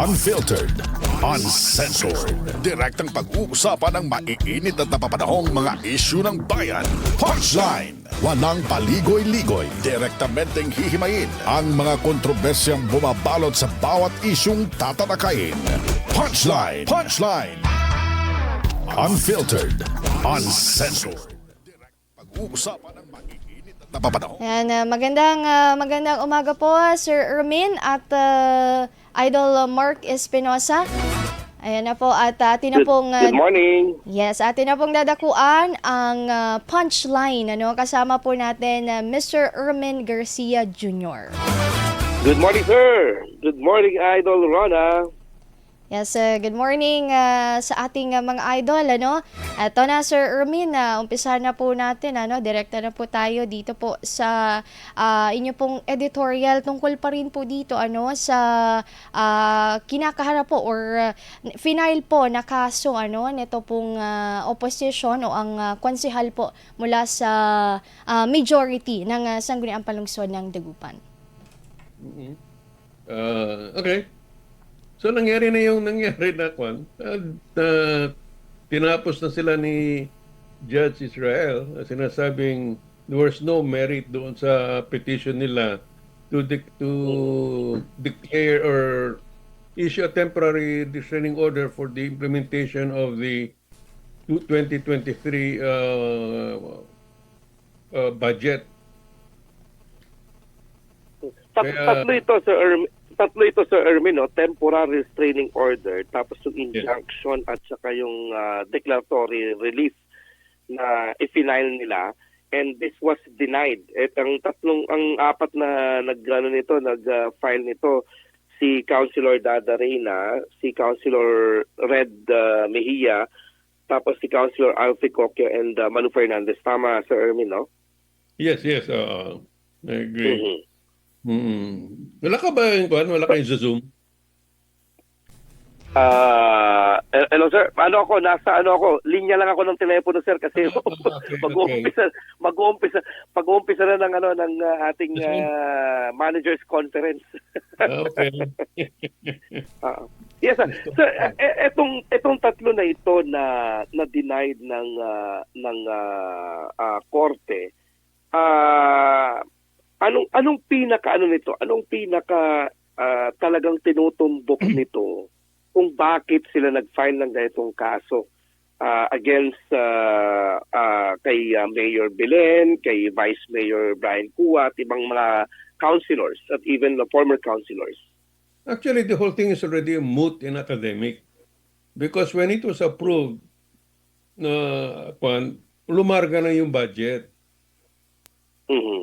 Unfiltered, uncensored, direktang pag-uusapan ng maiinit at napapanahong mga isyu ng bayan. Punchline! Walang paligoy-ligoy, direktamenteng hihimayin ang mga kontrobersyang bumabalot sa bawat isyung tatalakayin. Punchline! Punchline! Unfiltered, uncensored, direktang pag-uusapan ng maiinit at napapanahong. Ayan, magandang umaga po, Sir Ermin at Idol Mark Espinosa. Ayan na po at atin na pong Good morning. yes, atin na pong dadakuan ang punchline, kasama po natin Mr. Ermin Garcia Jr. Good morning, sir. Good morning, Idol Rona. Yes, good morning sa ating mga idol, Ito na, Sir Ermin, umpisa na po natin, direkta na po tayo dito po sa inyo pong editorial tungkol pa rin po dito, sa kinakaharap po or final po na kaso, nito pong opposition o ang konsehal po mula sa majority ng Sangguniang Panlungsod ng Dagupan. Okay. So nangyari na yung nangyari na kwan. Tinapos na sila ni Judge Israel. Sinasabing there was no merit doon sa petition nila to declare or issue a temporary restraining order for the implementation of the 2023 budget. Tatlo ito, Sir Ermin, temporary restraining order, tapos yung injunction at saka yung declaratory relief na i-final nila. And this was denied. At ang apat na nag-file nito, si Councilor Dada Reyna, si Councilor Red Mejia, tapos si Councilor Alfie Cocchio and Manu Fernandez. Tama, Sir Ermin, no? Yes. I agree. Wala ka ba yung kwan? Wala kayong sa Zoom? Hello, sir. Nasa linya lang ako ng telepono, sir, kasi mag-uumpisa na ng ating managers conference. Okay. Yes, sir. Sir, etong tatlo na ito na denied ng korte. Anong pinaka nito? Anong pinaka talagang tinutumbok nito kung bakit sila nag-file ng ganitong kaso against kay Mayor Belen, kay Vice Mayor Brian Cua at ibang mga councilors at even the former councilors? Actually, the whole thing is already moot in academic because when it was approved na lumarga na yung budget.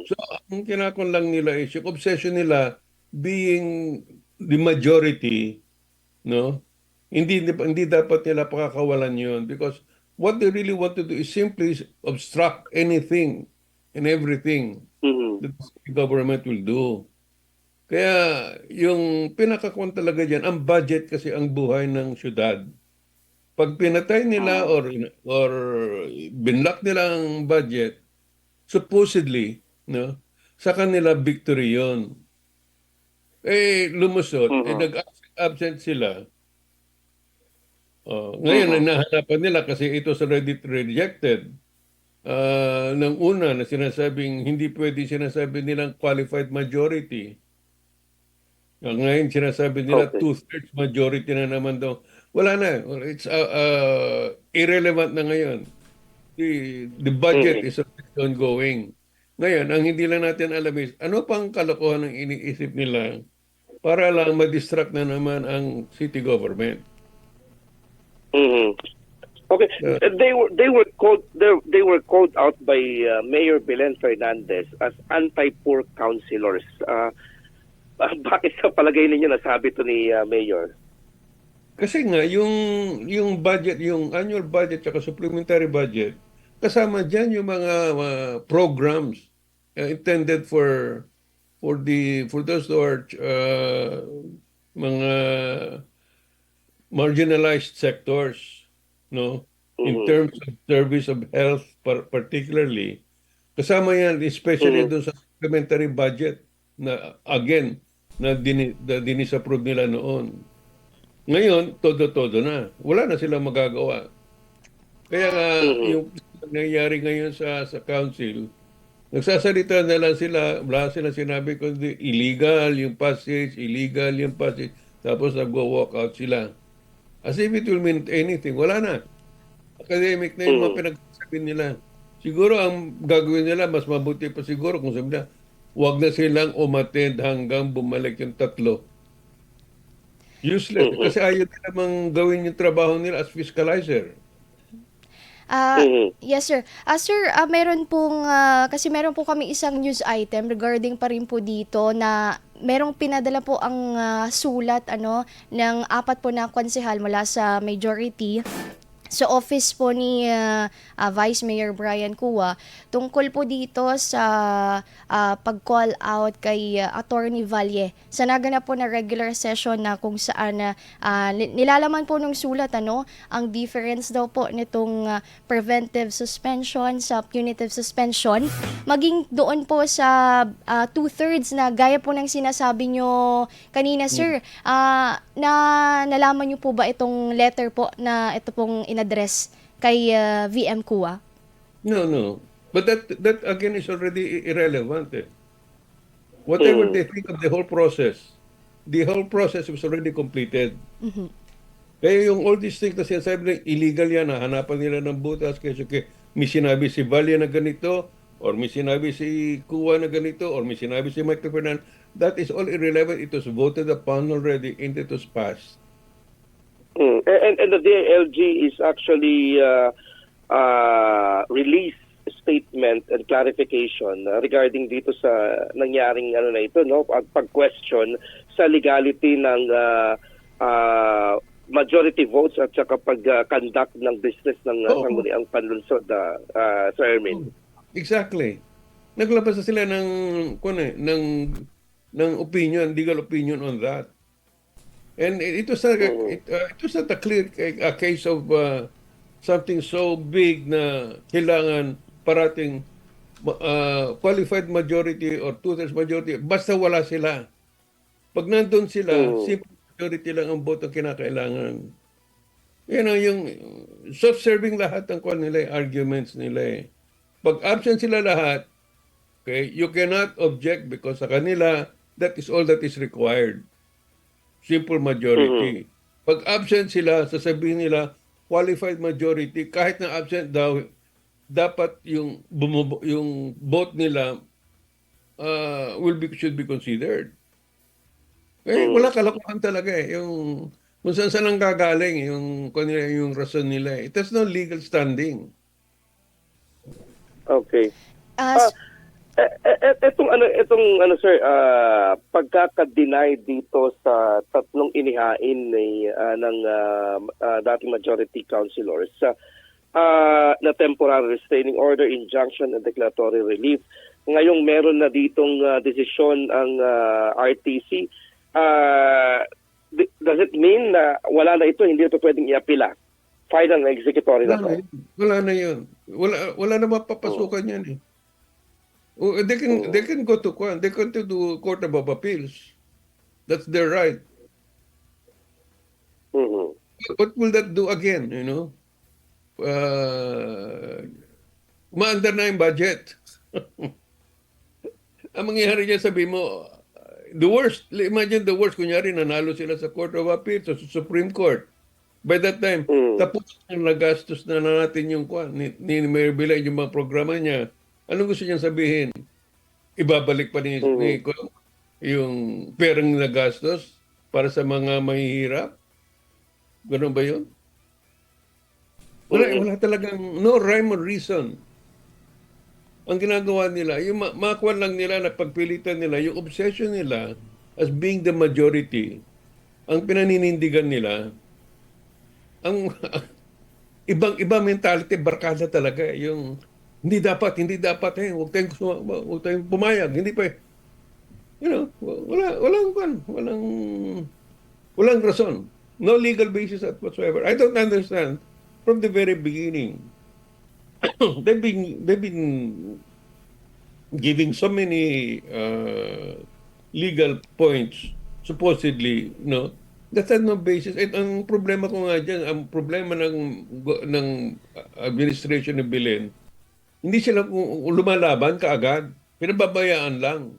So, ang kinakon lang nila is yung obsession nila being the majority, no? Hindi dapat nila pakakawalan yun because what they really want to do is simply obstruct anything and everything that the government will do. Kaya yung pinakakon talaga dyan, ang budget kasi ang buhay ng syudad. Pag pinatay nila or binlock nila ang budget, supposedly, no, sa kanila victory yon. Lumusot, nag-absent sila. Ngayon, nahanapan nila kasi ito is already rejected. Nang una na sinasabing, hindi pwede sinasabi nilang qualified majority. Ngayon, sinasabi nila two-thirds majority na naman daw. Wala na. It's irrelevant na ngayon. The budget is ongoing. Ngayon, ang hindi lang natin alam is, ano pang kalokohan ang iniisip nila para lang ma-distract na naman ang city government. Okay, they were called out by Mayor Belen Fernandez as anti-poor councilors. Bakit sa palagay ninyo nasabi to ni Mayor? Kasi nga yung budget, yung annual budget at supplementary budget, kasama diyan yung mga programs intended for those who are mga marginalized sectors, no? In terms of service of health particularly. Kasama yan especially doon sa supplementary budget na again na dinisapprove nila noon. Ngayon, todo-todo na. Wala na silang magagawa. Kaya nga, yung nangyayari ngayon sa council, nagsasalita na lang sila, wala silang sinabi kundi illegal yung passage, tapos nagwo-walk out sila. As if it will mean anything. Wala na. Academic na yung mga pinagsasabi nila. Siguro ang gagawin nila, mas mabuti pa siguro kung sabi na, huwag na silang umattend hanggang bumalik yung tatlo. Useless. Kasi ayaw nila mang gawin yung trabaho nila as fiscalizer. Yes, sir. Sir, kasi meron po kami isang news item regarding pa rin po dito na merong pinadala po ang sulat ng 4 po na konsehal mula sa majority sa office po ni Vice Mayor Brian Cua tungkol po dito sa pag-call out kay Attorney Valle sa naganap po na regular session na kung saan nilalaman po ng sulat ang difference daw po nitong preventive suspension sa punitive suspension maging doon po sa 2/3 na gaya po ng sinasabi nyo kanina, sir. Na nalaman nyo po ba itong letter po na ito pong in-address kay VM Cua? No. But that again is already irrelevant. Whatever they think of the whole process was already completed. Kaya yung all these things na sinasabi na illegal yan, hanapan nila ng butas, kasi may sinabi si Valle na ganito, or may sinabi si Cua na ganito, or may sinabi si Michael Fernandez, that is all irrelevant. It was voted upon already and it was passed. And the DILG is actually released statement and clarification regarding dito sa nangyaring na ito, pag-question sa legality ng majority votes at saka pag-conduct ng business ng sangguniang panlunsod, Sir Ermin. Exactly. Naglabas na sila ng opinion, legal opinion on that. And it was not a clear case of something so big na kailangan parating qualified majority or two-thirds majority. Basta wala sila. Pag nandun sila, simple majority lang ang boto kinakailangan. Yung self-serving lahat ng arguments nila. Pag absent sila lahat, okay, you cannot object because sa kanila, that is all that is required. Simple majority. Pag absent sila, sasabihin nila, qualified majority, kahit na absent daw, dapat yung vote nila should be considered. Wala kalokohan talaga yung kung saan ang gagaling yung rason nila. It has no legal standing. Okay. Etong sir, pagkaka-deny dito sa tatlong inihain ng dating majority councilors na temporary restraining order, injunction, and declaratory relief. Ngayong meron na ditong desisyon ang RTC. Does it mean na wala na ito, hindi ito pwedeng i-apila? Final na executory na to? Wala na yun. Wala na mapapasukan yan eh. They can go to Court of Appeals. That's their right. What will that do again, Umaandar na yung budget. Ang mangyayari niya, sabi mo, imagine the worst, kunyari, nanalo sila sa Court of Appeals, sa Supreme Court. By that time, tapos nagastos na natin yung ni Mayor Bilay, yung mga programa niya. Anong gusto niyang sabihin? Ibabalik pa ni yung perang nagastos para sa mga mahihirap? Ganun ba yun? Wala talagang no rhyme or reason. Ang ginagawa nila, yung makuha lang nila na pagpilitan nila, yung obsession nila as being the majority, ang pinaninindigan nila, ang ibang mentality, barkada talaga. Yung hindi dapat huwag tayong pumayag, hindi pa walang rason, no legal basis at whatsoever. I don't understand from the very beginning. they've been giving so many legal points supposedly That had no basis. At ang problema ko nga dyan, ang problema ng administration ni Belen, hindi sila lumalaban kaagad. Pinababayaan lang.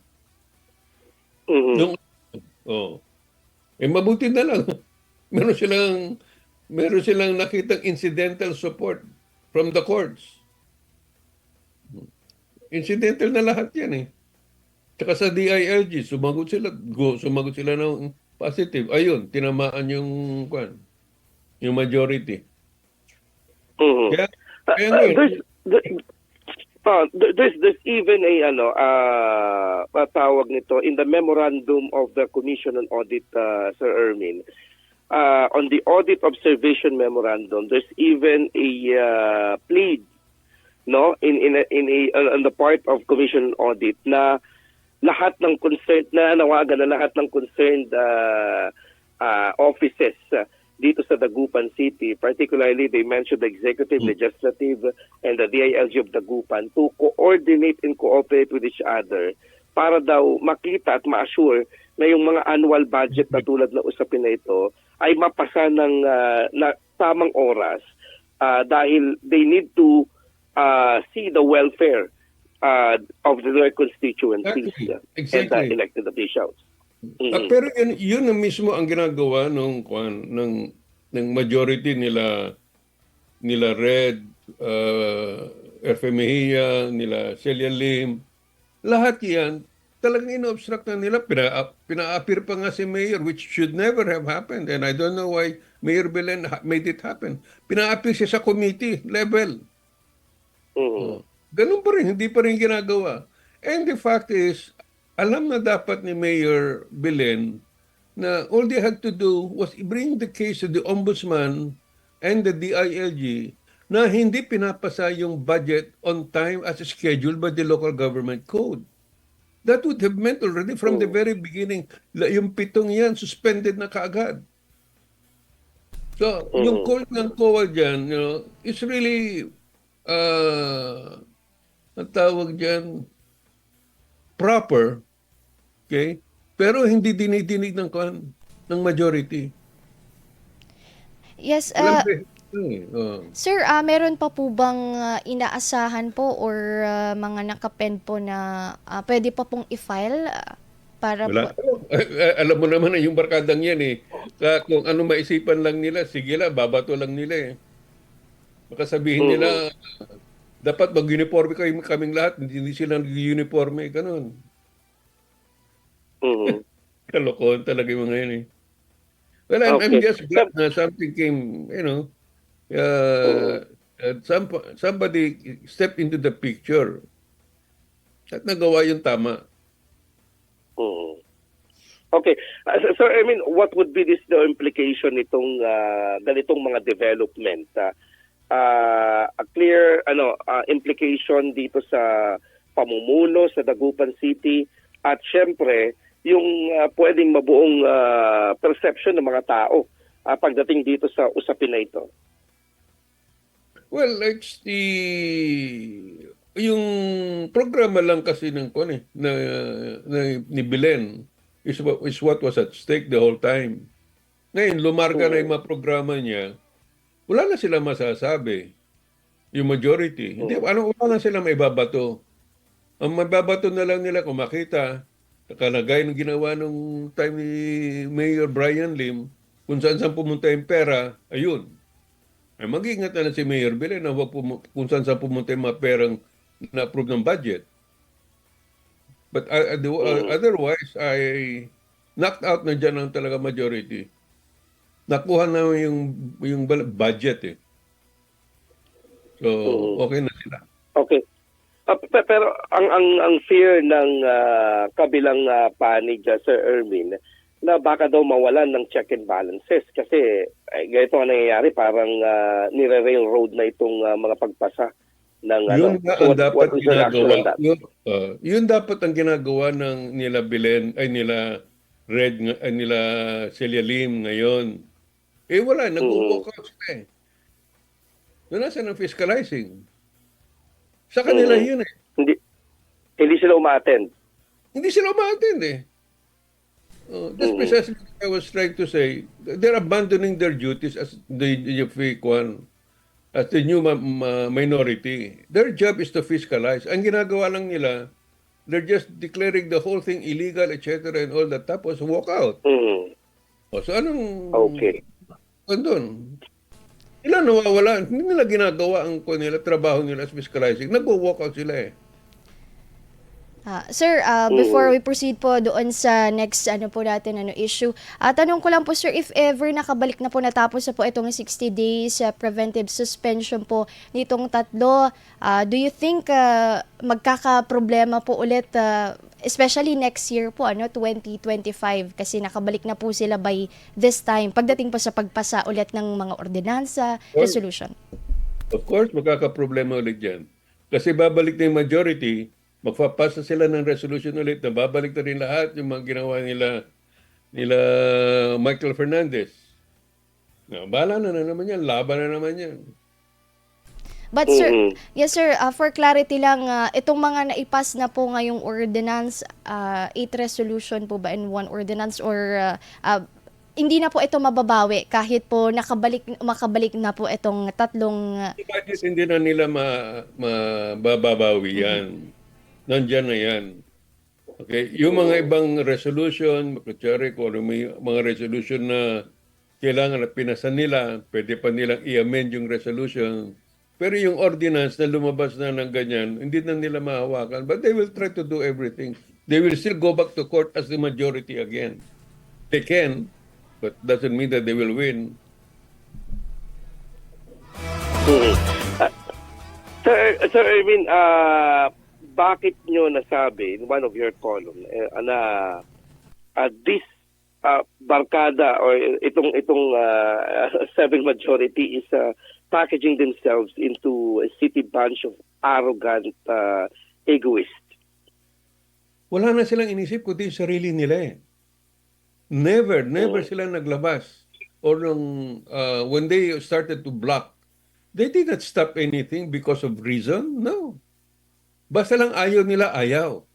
Mhm. Yung, oh, mabuti na lang. Meron silang, meron silang nakitang incidental support from the courts. Incidental na lahat yan eh. Tsaka sa DILG, sumagot sila ng positive. Ayun, tinamaan yung majority. Mhm. Kaya, Uh, kaya uh, ngayon, there's even a tawag nito in the memorandum of the Commission on Audit, Sir Ermin. On the audit observation memorandum, there's even a plea, no, on the part of Commission on Audit na lahat ng concerned na nawagan na lahat ng concerned offices dito sa Dagupan City. Particularly, they mentioned the executive, legislative, and the DILG of Dagupan to coordinate and cooperate with each other para daw makita at ma-assure na yung mga annual budget na tulad na usapin na ito ay mapasa ng na tamang oras dahil they need to see the welfare of their constituencies and Exactly. elected officials. Pero yun na mismo ang ginagawa ng majority nila Red, Erfe Mejia, nila Celia Lim. Lahat yan, talagang ino-obstruct na nila. Pina-appear pa nga si Mayor, which should never have happened. And I don't know why Mayor Belen made it happen. Pina-appear siya sa committee level. Mhm. Ganun pa rin, hindi pa rin ginagawa. And the fact is, alam na dapat ni Mayor Belen na all they had to do was bring the case to the Ombudsman and the DILG na hindi pinapasa yung budget on time as scheduled by the local government code. That would have meant already from the very beginning, yung 7 yan, suspended na kaagad. So, yung call ng COA dyan, it's really, ang tawag dyan, proper, okay? Pero hindi dinidinig ng majority. Yes, Alam mo, sir, meron pa po bang inaasahan po or mga nakapend po na pwede pa pong i-file para wala. po? Alam mo naman na yung barkadang yan eh. Kung ano maisipan lang nila, sige lang, babato lang nila eh. Baka sabihin nila, dapat mag-uniforme kaming lahat, hindi sila nag-uniforme, ganun. Mhm. Kalokohan talaga yung mga yan eh. Well, I'm Okay. just glad na something came, somebody stepped into the picture at nagawa yung tama. Mhm. Okay. Sir, I mean, what would be the implication nitong ganitong mga development? A clear implication dito sa pamumuno sa Dagupan City at syempre yung pwedeng mabuong perception ng mga tao pagdating dito sa usapin na ito. Well, it's yung programa lang kasi ng ni Belen is what was at stake the whole time. Ngayon, lumarga na yung mga programa niya, wala na sila masasabi. Yung majority. Hindi, wala na sila maibabato. Ang mababato na lang nila kung makita, nakalagay ng ginawa nung time ni Mayor Brian Lim, kung saan pumunta yung pera, ayun. Ay mag-iingat na si Mayor Belen na kung saan pumunta yung mga perang na-approve ng budget. But otherwise, I knocked out na dyan ang talaga majority. Nakuha na yung budget eh. So, okay na sila. Okay. Pero ang fear ng kabilang panig, Sir Ermin, na baka daw mawalan ng check and balances kasi ganito ang nangyayari, parang nire-railroad na itong mga pagpasa ng Yun ang dapat ginagawa. ginagawa. Yun dapat ang ginagawa ng nila Belen ay nila Red ay nila Celia Lim ngayon. Eh wala, nag-walk out sila eh. Nasa ng fiscalizing. Sa kanila yun eh. Hindi sila umaattend. Hindi sila umaattend eh. That's precisely what I was trying to say. They're abandoning their duties as the fake one, as the new minority. Their job is to fiscalize. Ang ginagawa lang nila, they're just declaring the whole thing illegal, etc. and all that. Tapos walk out. Mhm. So anong... Okay. Doon? Sila nawawala. Hindi nila ginagawa ang trabaho nila as fiscalizing. Nagwo-walk out sila eh. Sir, before we proceed po doon sa next po natin issue, tanong ko lang po sir, if ever nakabalik na po natapos na po itong 60 days preventive suspension po nitong tatlo, do you think magkakaproblema po ulit, especially next year po, 2025, kasi nakabalik na po sila by this time, pagdating po sa pagpasa ulit ng mga ordinansa, resolution? Of course, magkakaproblema ulit yan. Kasi babalik na yung majority, magpapasa sila ng resolution ulit na babalik na rin lahat yung mga ginawa nila Michael Fernandez. Bahala na naman yan, laban na naman yan. But sir, yes sir, for clarity lang, itong mga naipas na po ngayong ordinance, 8 resolution po ba in one ordinance, or hindi na po ito mababawi kahit po makabalik na po itong tatlong... Hindi na nila mababawi yan. Nandiyan na yan. Okay? Yung mga ibang resolution, kutsari, kung may mga resolution na kailangan at pinasan nila, pwede pa nilang i-amend yung resolution. Pero yung ordinance na lumabas na ng ganyan, hindi na nila mahawakan. But they will try to do everything. They will still go back to court as the majority again. They can, but doesn't mean that they will win. Sir Erwin, bakit nyo nasabi in one of your column na this barkada or itong seven majority is packaging themselves into a city bunch of arrogant egoists? Wala na silang inisip kundi yung sarili nila eh. Never sila naglabas. Or when they started to block, they did not stop anything because of reason. No. Basta lang ayaw nila, ayaw.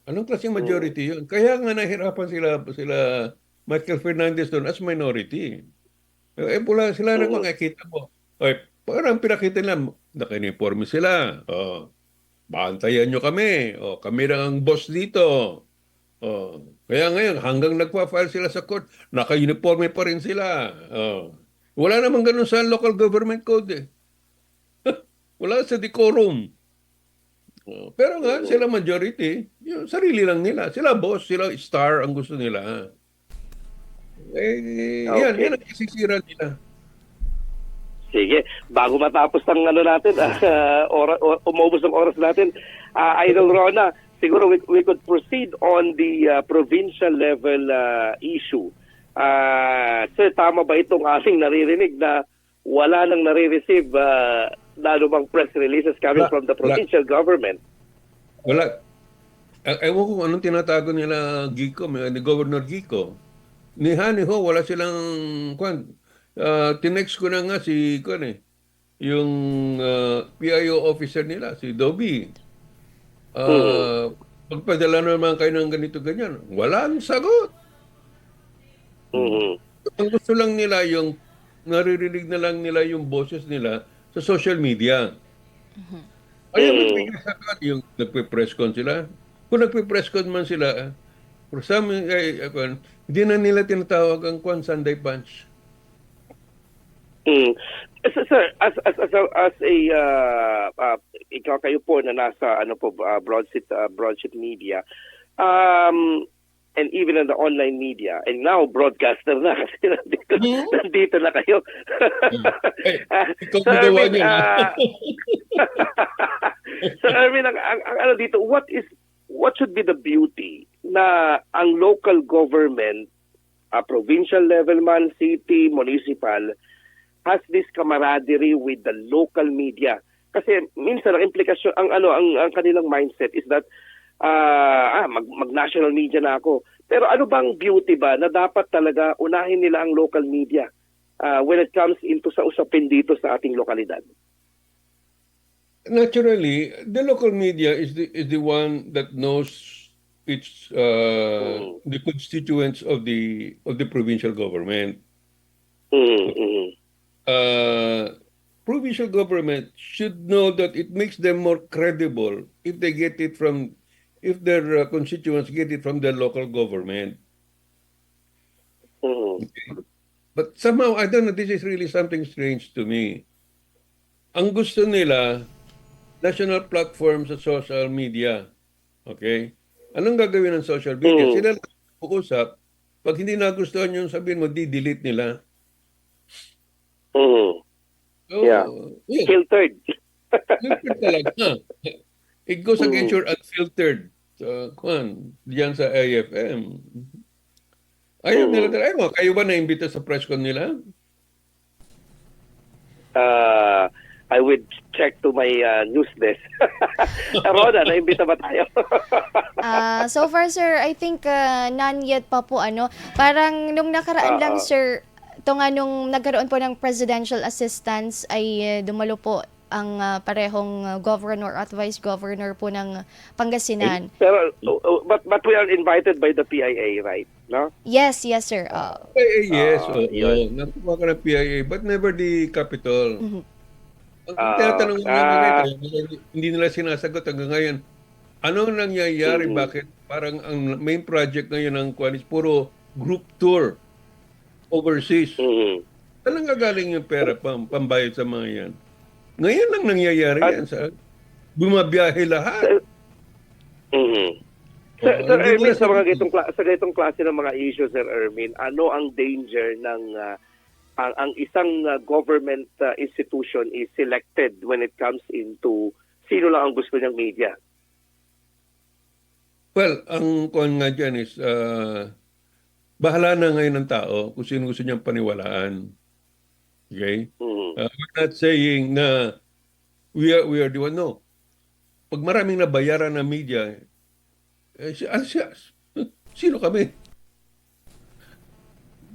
Anong klaseng majority yun? Kaya nga nahirapan sila Michael Fernandez doon as minority. Pula sila na makikita mo. Parang pinakita nila, naka-uniforme sila. Baantayan nyo kami. Kami lang ang boss dito. Kaya ngayon, hanggang nagpa-file sila sa court, naka-uniforme pa rin sila. Wala namang ganun sa local government code eh. Wala sa decorum. Pero nga, sila majority, yung sarili lang nila. Sila boss, sila star ang gusto nila. Yan ang isisira nila. Sige, bago matapos ng natin, umubos ng oras natin, Idol Rona, siguro we could proceed on the provincial level issue. Sir, tama ba itong aming naririnig na wala nang nare-receive lalo bang press releases coming from the provincial government? Wala. Ewan ko kung anong tinatago nila Gico, ni Governor Gico. Ni Ho, wala silang tinext ko na nga yung PIO officer nila, si Dobby. Pagpadala naman kayo ng ganito-ganyan. Walang sagot. Ang gusto lang nila yung naririnig na lang nila yung boses nila sa social media. Ayaw magbigay sagot yung nagpe-press con sila. Kung nagpe-press con man sila, for some, hindi na nila tinatawag ang Sunday Punch. Sir, as a ikaw kayo po na nasa broadsheet media, and even in the online media, and now broadcaster na kasi nandito na kayo. Ikaw magawa niyo. So I mean, ang dito, what should be the beauty na ang local government, provincial level man, city, municipal, has this camaraderie with the local media? Kasi minsan ang implikasyon, ang kanilang mindset is that mag-national media na ako. Pero ano bang beauty ba na dapat talaga unahin nila ang local media when it comes into sa usapin dito sa ating lokalidad? Naturally, the local media is the one that knows the constituents of the provincial government. Provincial government should know that it makes them more credible if they get it from if their constituents get it from their local government. But somehow, I don't know, this is really something strange to me. Ang gusto nila, national platform sa social media. Okay? Anong gagawin ng social media? Sila lang mag-uusap. Pag hindi nagustuhan yung sabihin mo, di-delete nila. So, Yeah. Filtered. filtered talaga. It goes against your unfiltered diyan sa AFM. Ayaw nila talaga. Kayo ba na-imbita sa press con nila? I would check to my news desk. Rona, naimbita ba tayo? So far, sir, I think none yet pa po, ano. Parang nung nakaraan lang, sir, ito nga nung nagkaroon po ng presidential assistance ay dumalo po ang parehong governor at vice governor po ng Pangasinan. Pero, but we are invited by the PIA, right? No? Yes, sir. PIA, yes. yun. Nakuha ka ng PIA, but never the capital. Ang tinatanong nila hindi nila sinasagot hanggang ngayon. Anong nangyayari? Bakit parang ang main project ngayon ng Kuan is puro group tour overseas? Saan gagaling yung pera pambayad sa mga yan? Ngayon lang nangyayari yan. Bumabiyahe lahat. Sir Ermin, sa ganitong klase ng mga issues, Sir Ermin, ano ang danger ng ang isang government institution is selected when it comes into sino lang ang gusto niyang media? Well, ang kuan nga dyan is bahala na ngayon ng tao kung sino gusto niyang paniwalaan. Okay? We're not saying na we are the one. No. Pag maraming nabayaran ng media, sino kami?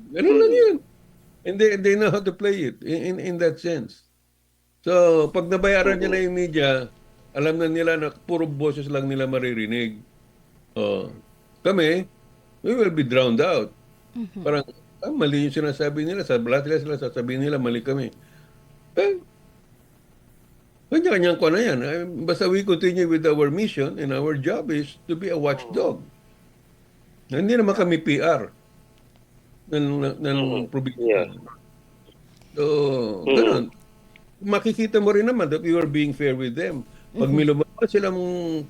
Ganun lang yun. And they know how to play it in that sense. So, pag nabayaran nila yung media, alam na nila na puro boses lang nila maririnig. Kami, we will be drowned out. Parang, mali yung sinasabi nila. Sa lahat sila sasabihin nila, mali kami. Kanya-kanyang ko na yan. Basta we continue with our mission and our job is to be a watchdog. Hindi naman kami PR ng probinsya. So, ganun. Makikita mo rin naman that we were being fair with them. Pag may lumabas silang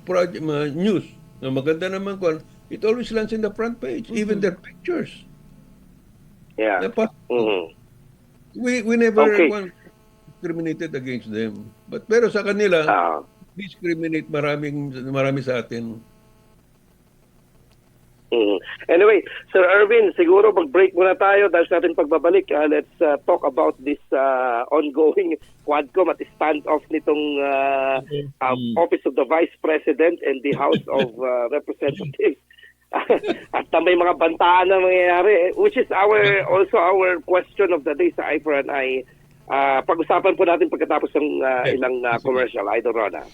project, news na maganda naman ko, it always lands in the front page, even their pictures. Yeah. We never discriminated against them. Pero sa kanila, discriminate marami sa atin. Anyway, Sir Erwin, siguro mag-break muna tayo dahil sa ating pagbabalik. Let's talk about this ongoing Quadcom at standoff nitong Office of the Vice President and the House of Representatives. At may mga bantaan na mangyayari, which is also our question of the day sa I4 and I. Pag-usapan po natin pagkatapos ng ilang commercial. Idol Rona.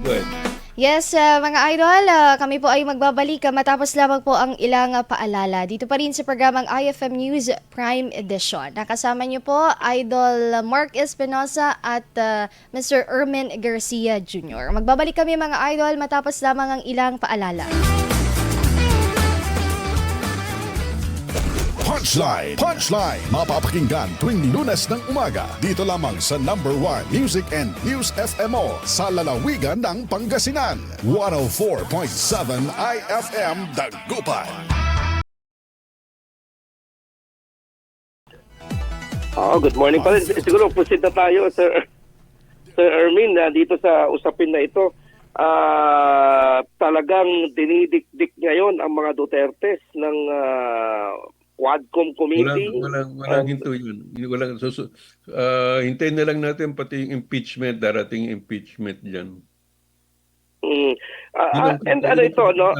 Good. Yes, mga idol, kami po ay magbabalik matapos lamang po ang ilang paalala. Dito pa rin sa programang IFM News Prime Edition. Nakasama niyo po, Idol Mark Espinosa at Mr. Ermin Garcia Jr. Magbabalik kami mga idol matapos lamang ang ilang paalala. Punchline! Mapapakinggan tuwing Lunes ng umaga. Dito lamang sa #1 Music and News FMO sa lalawigan ng Pangasinan. 104.7 IFM Dagupan. Good morning pa rin. Siguro proceed na tayo, Sir Ermin, dito sa usapin na ito. Talagang dinidikdik ngayon ang mga Dutertes ng Quadcom Committee. Walang hinto yun. Hintayin na lang natin pati yung impeachment, darating impeachment dyan. And ano ito, no?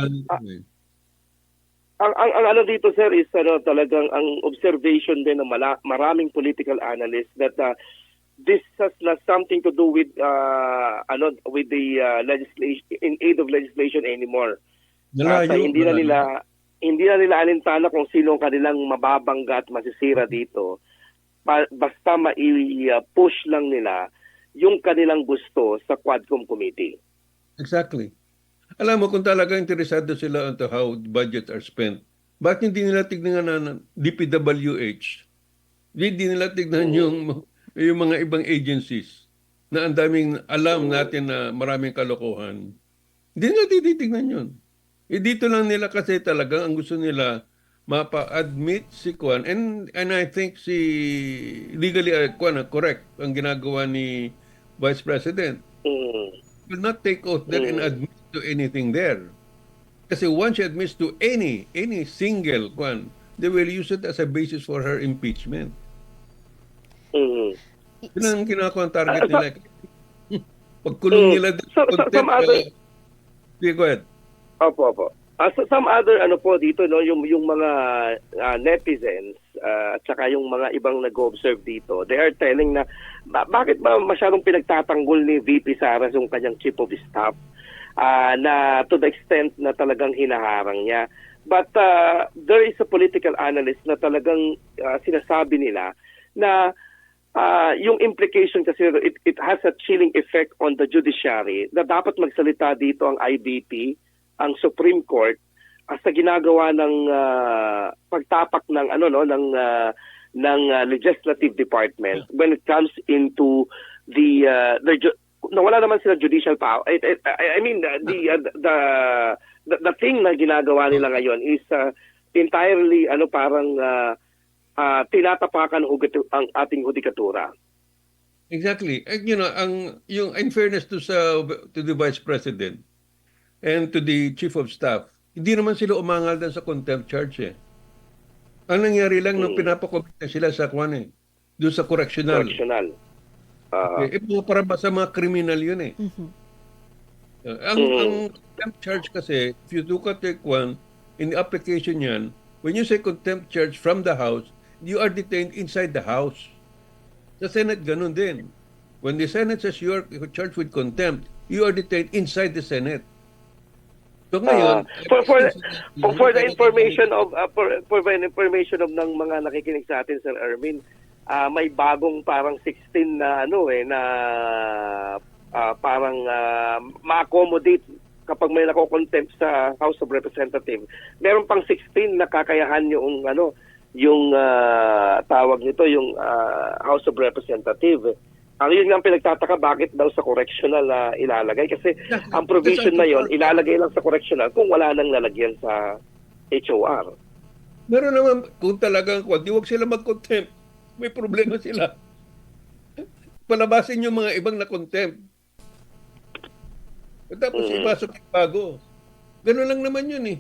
Ang ano dito, sir, is talagang ang observation din ng maraming political analysts that this has not something to do with with the legislation, in aid of legislation anymore. Nalayo, Hindi na nalayo. nila alintana kung sino ang kanilang mababangga at masisira dito. Basta push lang nila yung kanilang gusto sa Quadcom Committee. Exactly. Alam mo, kung talaga interesado sila on to how budgets are spent, bakit hindi nila tignan na DPWH? Hindi nila tignan yung mga ibang agencies na ang daming alam natin na maraming kalokohan. Hindi nila tititignan yun. Dito lang nila kasi talagang ang gusto nila mapa-admit si Kwan, and I think si legally Kwan correct ang ginagawa ni Vice President. Mm. Will not take oath there and admit to anything there. Kasi once she admits to any single Kwan, they will use it as a basis for her impeachment. Mm. Yun ang kinakuha ang target nila. Pagkulong nila Some other... Go ahead. Opo. Some other po dito, no, yung mga netizens at saka yung mga ibang nag-observe dito, they are telling na bakit ba masyadong pinagtatanggol ni VP Sara yung kanyang chief of staff na to the extent na talagang hinaharang niya. But there is a political analyst na talagang sinasabi nila na yung implication kasi it has a chilling effect on the judiciary na dapat magsalita dito ang IBP, ang Supreme Court sa ginagawa ng pagtapak ng ng legislative department when it comes into the wala naman sila judicial power. I mean the thing na ginagawa nila ngayon is entirely parang tinatapakan ang ating hudikatura. Exactly. And, yung in fairness to the Vice President and to the Chief of Staff, hindi naman sila umangal din sa contempt charge eh. Ang nangyari lang nung pinapakomit na sila sa doon sa correctional. Para ba sa mga criminal yun eh. Ang contempt charge kasi, if you look at in the application yan, when you say contempt charge from the House, you are detained inside the House. Sa Senate, ganun din. When the Senate says you are charged with contempt, you are detained inside the Senate. So ngayon, for the information of ng mga nakikinig sa atin, Sir Ermin, may bagong parang 16 na parang ma-accommodate kapag may nako-contempt sa House of Representatives. Meron pang 16 na kakayahan yung tawag nito, yung House of Representatives. Ang yun nga pinagtataka, bakit daw sa correctional na ilalagay? Kasi ang provision na yon ilalagay lang sa correctional kung wala nang lalagyan sa HOR. Meron naman, kung talagang di wag sila mag-contempt. May problema sila. Palabasin yung mga ibang na-contempt. Tapos ipasok yung bago. Ganun lang naman yun eh.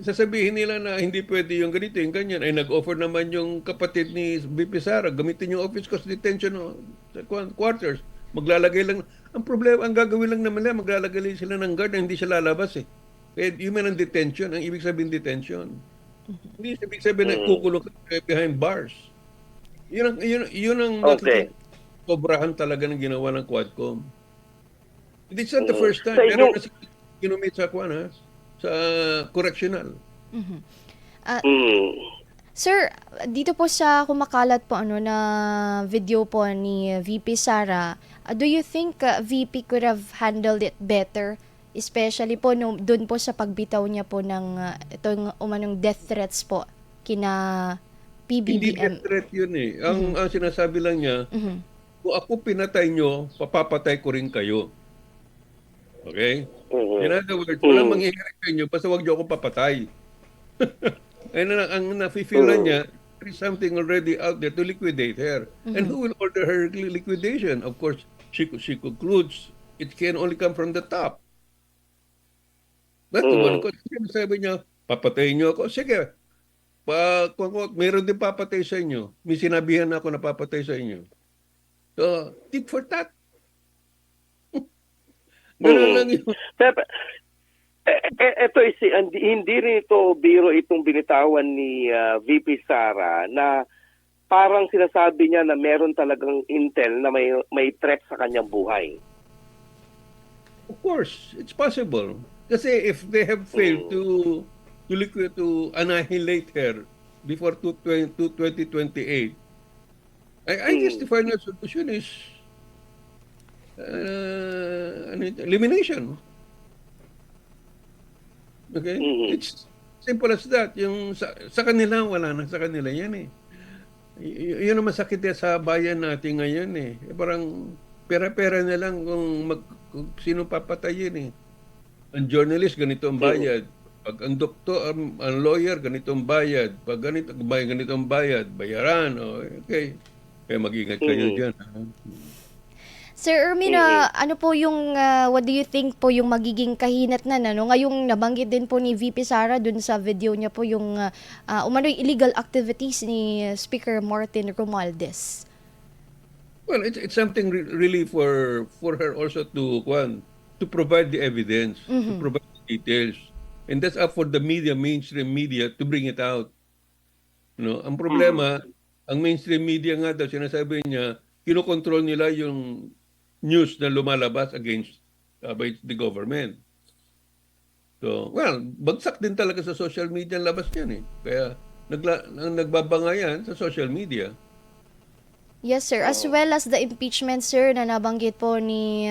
Sasabihin nila na hindi pwede yung ganito, yung ganyan. Nag-offer naman yung kapatid ni VP Sara, gamitin yung office cost detention sa quarters. Maglalagay lang. Ang problema, ang gagawin lang naman nila, maglalagay sila ng guard na hindi siya lalabas eh. Yun man ang detention, ang ibig sabihin detention. Hindi ibig sabihin na kukulong behind bars. Yun ang sobrahan talaga ng ginawa ng Quadcom. It's not the first time. Pero kasi ginumit sa sa correctional. Sir, dito po sa kumakalat po na video po ni VP Sara, do you think VP could have handled it better? Especially po doon po sa pagbitaw niya po ng itong umanong death threats po kina PBBM. Hindi death threat yun eh. Ang sinasabi lang niya, kung ako pinatay nyo, papapatay ko rin kayo. Okay? In other words, walang mangyayari sa inyo, basta huwag nyo akong papatay. Ayun na ang nafe-feelan niya, there is something already out there to liquidate her. And who will order her liquidation? Of course, she concludes it can only come from the top. That's the one. Sabi niya, papatayin niyo ako. Sige, kung meron din papatay sa inyo, may sinabihan ako na papatay sa inyo. So, tit for tat. Ganun lang yun. Ito hindi rin ito biro itong binitawan ni VP Sara na parang sinasabi niya na meron talagang intel na may threat sa kanyang buhay. Of course, it's possible. Kasi if they have failed to annihilate her before 2028, I guess the final solution is elimination. Okay? Mhm. It's simple as that. Yung sa kanila, wala na sa kanila yan eh. Yun ang masakit sa bayan natin ngayon eh. Parang pera-pera na lang kung sino papatayin eh. Ang journalist, ganito ang bayad. Pag ang doktor, ang lawyer, ganito ang bayad. Pag ganito ang bayad, bayaran. Okay. Kaya mag-ingat kayo dyan. Ha? Sir Ermin, ano po yung, what do you think po yung magiging kahinatnan? Ano? Ngayong nabanggit din po ni VP Sara dun sa video niya po yung umano'y illegal activities ni Speaker Martin Romualdez. Well, it's something really for her also to provide the evidence, to provide the details. And that's up for the media, mainstream media, to bring it out. No, ang problema, ang mainstream media nga daw, sinasabi niya, kinokontrol nila yung news na lumalabas against by the government. So, well, bagsak din talaga sa social media ang labas niyan eh. Kaya nagbabanga yan sa social media. Yes, sir. As well as the impeachment, sir, na nabanggit po ni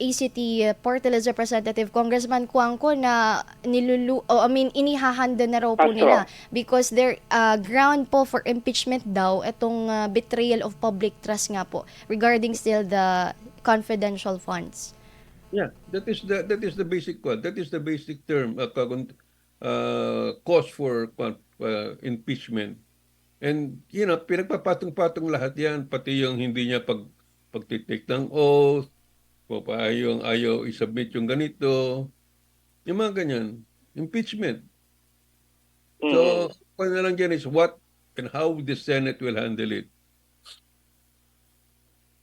ACT Party List Representative Congressman Cuangco na inihahanda na raw po nila because their ground po for impeachment daw itong betrayal of public trust nga po regarding still the confidential funds. Yeah, that is the basic one. That is the basic term cause for impeachment. And, pinagpapatong-patong lahat yan, pati yung hindi niya pagtitik ng oath, yung ayaw isubmit yung ganito, yung mga ganyan, impeachment. So, na lang dyan is what and how the Senate will handle it.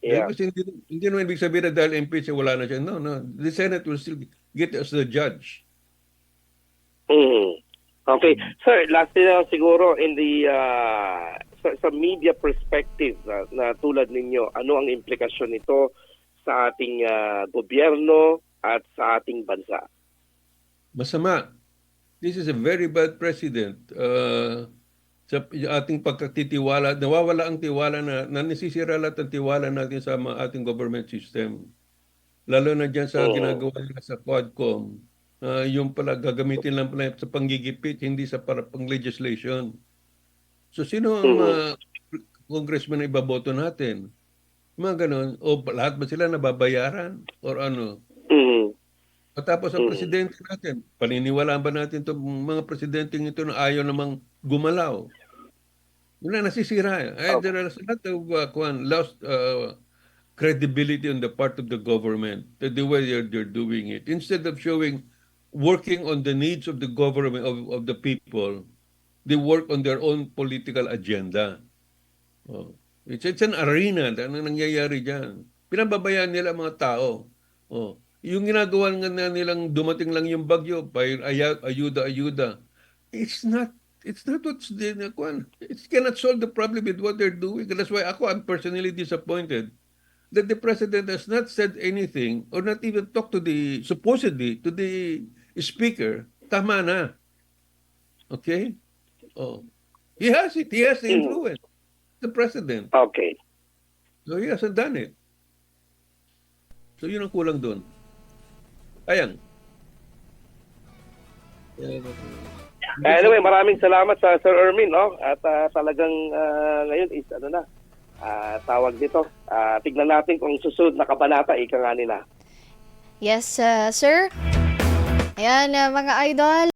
Yeah. Kasi hindi naman ibig sabihin na dahil impeach, wala na siya. No. The Senate will still get as the judge. Okay. Sir, lastly na siguro in the sa media perspective na tulad ninyo, ano ang implikasyon nito sa ating gobyerno at sa ating bansa? Masama. This is a very bad precedent. Sa ating pagkatitiwala, nawawala ang tiwala na nasisira lahat ang tiwala natin sa ating government system. Lalo na dyan sa ginagawa nila sa Quadcom. Yung pala gagamitin lang pala sa panggigipit, hindi sa pang legislation. So sino ang congressman na ibaboto natin? Mga ganon. O lahat ba sila nababayaran? Or ano? Tapos ang presidente natin, paniniwalaan ba natin itong mga presidenteng ito na ayaw namang gumalaw? Yun na, nasisira. There is a lot of lost credibility on the part of the government, the way they're doing it. Instead of working on the needs of the government, of the people, they work on their own political agenda. It's an arena na nangyayari dyan. Pinababayaan nila mga tao. Yung ginagawa nga nilang dumating lang yung bagyo, ayuda. It's not what's it cannot solve the problem with what they're doing. That's why I'm personally disappointed that the president has not said anything or not even talked to the speaker. Tama na. Okay? He has it. He has the influence. The president. Okay. So he hasn't done it. So yun ang kulang doon. Ayan. Anyway, maraming salamat sa Sir Ermin, no? At talagang ngayon is tawag dito. Tignan natin kung susunod na kabanata ika nga nila. Yes, sir. Ayan, mga idol.